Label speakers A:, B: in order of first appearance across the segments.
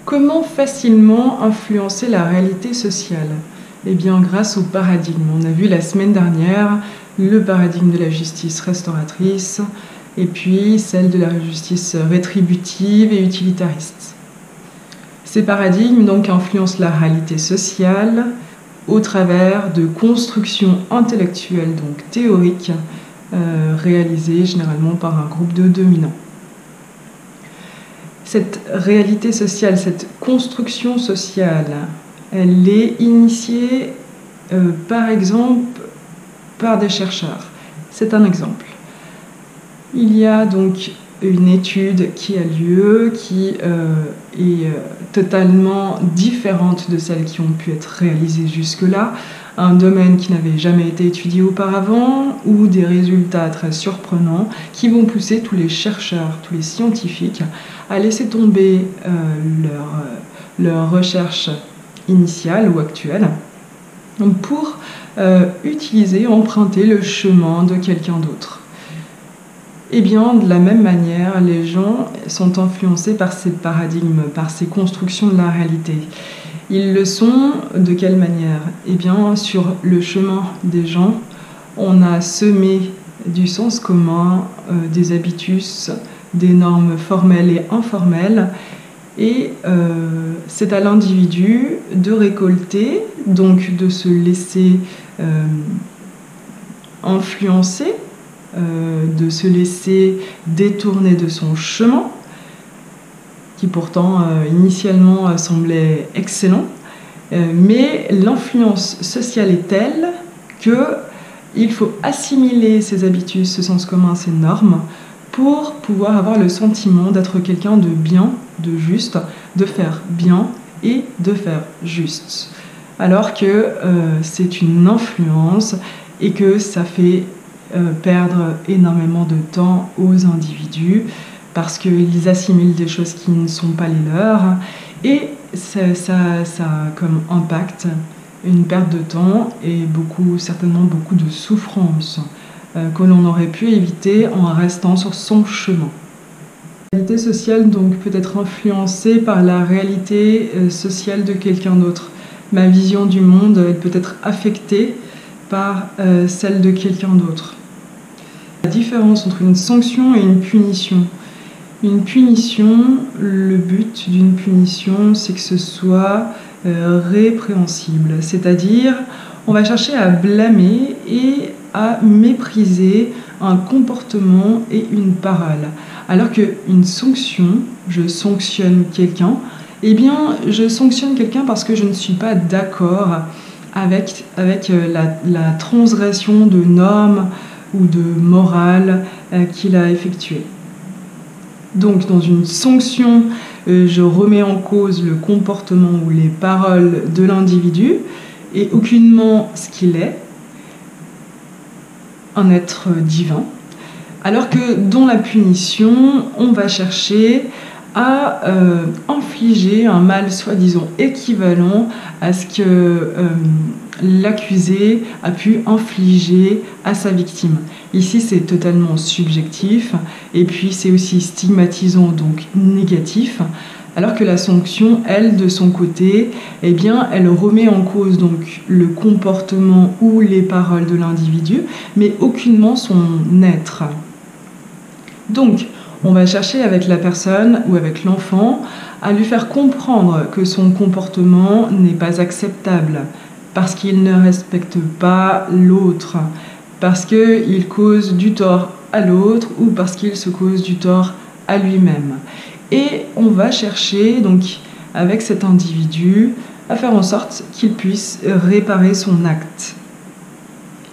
A: Comment facilement influencer la réalité sociale? Eh bien, grâce au paradigme. On a vu la semaine dernière le paradigme de la justice restauratrice et puis celle de la justice rétributive et utilitariste. Ces paradigmes donc influencent la réalité sociale au travers de constructions intellectuelles, donc théoriques, réalisées généralement par un groupe de dominants. Cette réalité sociale, cette construction sociale, elle est initiée par exemple par des chercheurs. C'est un exemple. Il y a donc une étude qui a lieu, qui est totalement différente de celles qui ont pu être réalisées jusque-là, un domaine qui n'avait jamais été étudié auparavant, ou des résultats très surprenants qui vont pousser tous les chercheurs, tous les scientifiques à laisser tomber leur recherche initiale ou actuelle pour emprunter le chemin de quelqu'un d'autre. Eh bien, de la même manière, les gens sont influencés par ces paradigmes, par ces constructions de la réalité. Ils le sont de quelle manière? Eh bien, sur le chemin des gens, on a semé du sens commun, des habitus, des normes formelles et informelles, et c'est à l'individu de récolter, donc de se laisser influencer, de se laisser détourner de son chemin, qui pourtant initialement semblait excellent, mais l'influence sociale est telle qu'il faut assimiler ses habitus, ce sens commun, ces normes, pour pouvoir avoir le sentiment d'être quelqu'un de bien, de juste, de faire bien et de faire juste. Alors que c'est une influence et que ça fait perdre énormément de temps aux individus parce qu'ils assimilent des choses qui ne sont pas les leurs, et ça a comme impact une perte de temps et certainement beaucoup de souffrance que l'on aurait pu éviter en restant sur son chemin. La réalité sociale donc peut être influencée par la réalité sociale de quelqu'un d'autre. Ma vision du monde, elle peut être affectée par celle de quelqu'un d'autre. La différence entre une sanction et une punition. Une punition, le but d'une punition, c'est que ce soit répréhensible. C'est-à-dire, on va chercher à blâmer et à mépriser un comportement et une parole. Alors qu'une sanction, je sanctionne quelqu'un, eh bien, je sanctionne quelqu'un parce que je ne suis pas d'accord avec la transgression de normes ou de morale qu'il a effectuée. Donc, dans une sanction, je remets en cause le comportement ou les paroles de l'individu et aucunement ce qu'il est, un être divin. Alors que dans la punition, on va chercher à infliger un mal soi-disant équivalent à ce que l'accusé a pu infliger à sa victime. Ici, c'est totalement subjectif et puis c'est aussi stigmatisant, donc négatif, alors que la sanction, elle, de son côté, eh bien, elle remet en cause donc le comportement ou les paroles de l'individu, mais aucunement son être. Donc, on va chercher avec la personne ou avec l'enfant à lui faire comprendre que son comportement n'est pas acceptable parce qu'il ne respecte pas l'autre, parce qu'il cause du tort à l'autre ou parce qu'il se cause du tort à lui-même. Et on va chercher donc avec cet individu à faire en sorte qu'il puisse réparer son acte.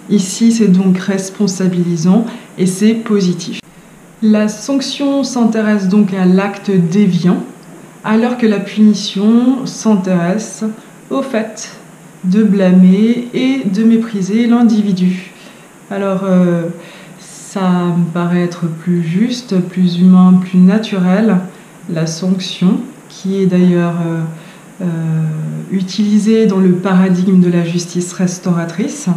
A: Ici, c'est donc responsabilisant et c'est positif. La sanction s'intéresse donc à l'acte déviant, alors que la punition s'intéresse au fait de blâmer et de mépriser l'individu. Alors, ça me paraît être plus juste, plus humain, plus naturel, la sanction, qui est d'ailleurs utilisée dans le paradigme de la justice restauratrice,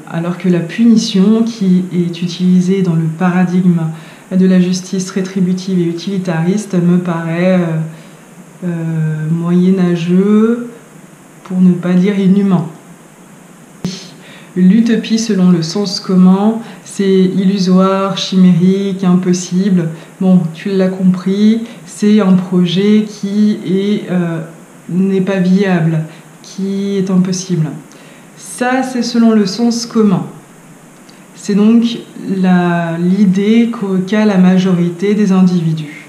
A: alors que la punition, qui est utilisée dans le paradigme de la justice rétributive et utilitariste, me paraît moyenâgeux, pour ne pas dire inhumain. L'utopie, selon le sens commun, c'est illusoire, chimérique, impossible. Bon, tu l'as compris, c'est un projet qui n'est pas viable, qui est impossible. Ça, c'est selon le sens commun. C'est donc l'idée qu'a la majorité des individus.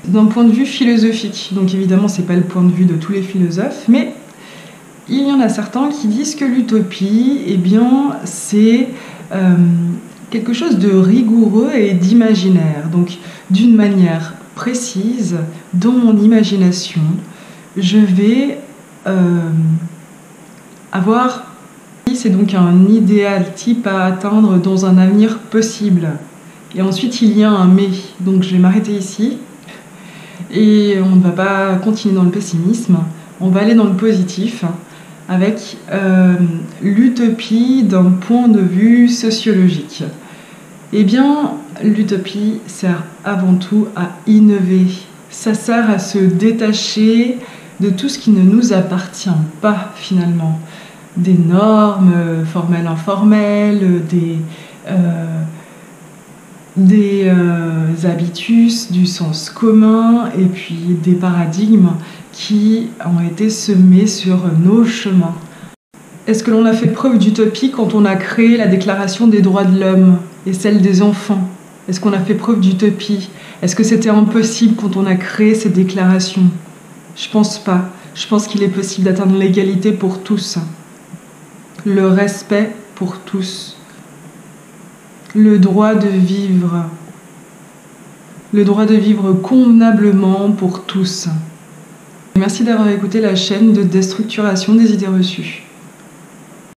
A: D'un point de vue philosophique, donc évidemment, ce n'est pas le point de vue de tous les philosophes, mais il y en a certains qui disent que l'utopie, eh bien, c'est quelque chose de rigoureux et d'imaginaire. Donc, d'une manière précise, dans mon imagination, je vais avoir... C'est donc un idéal type à atteindre dans un avenir possible. Et ensuite, il y a un mais. Donc, je vais m'arrêter ici. Et on ne va pas continuer dans le pessimisme. On va aller dans le positif avec l'utopie d'un point de vue sociologique. Eh bien, l'utopie sert avant tout à innover. Ça sert à se détacher de tout ce qui ne nous appartient pas finalement. Des normes formelles, informelles, des habitus, du sens commun et puis des paradigmes qui ont été semés sur nos chemins. Est-ce que l'on a fait preuve d'utopie quand on a créé la Déclaration des droits de l'homme et celle des enfants? Est-ce qu'on a fait preuve d'utopie? Est-ce que c'était impossible quand on a créé ces déclarations? Je pense pas. Je pense qu'il est possible d'atteindre l'égalité pour tous. Le respect pour tous, le droit de vivre convenablement pour tous. Merci d'avoir écouté la chaîne de déstructuration des idées reçues.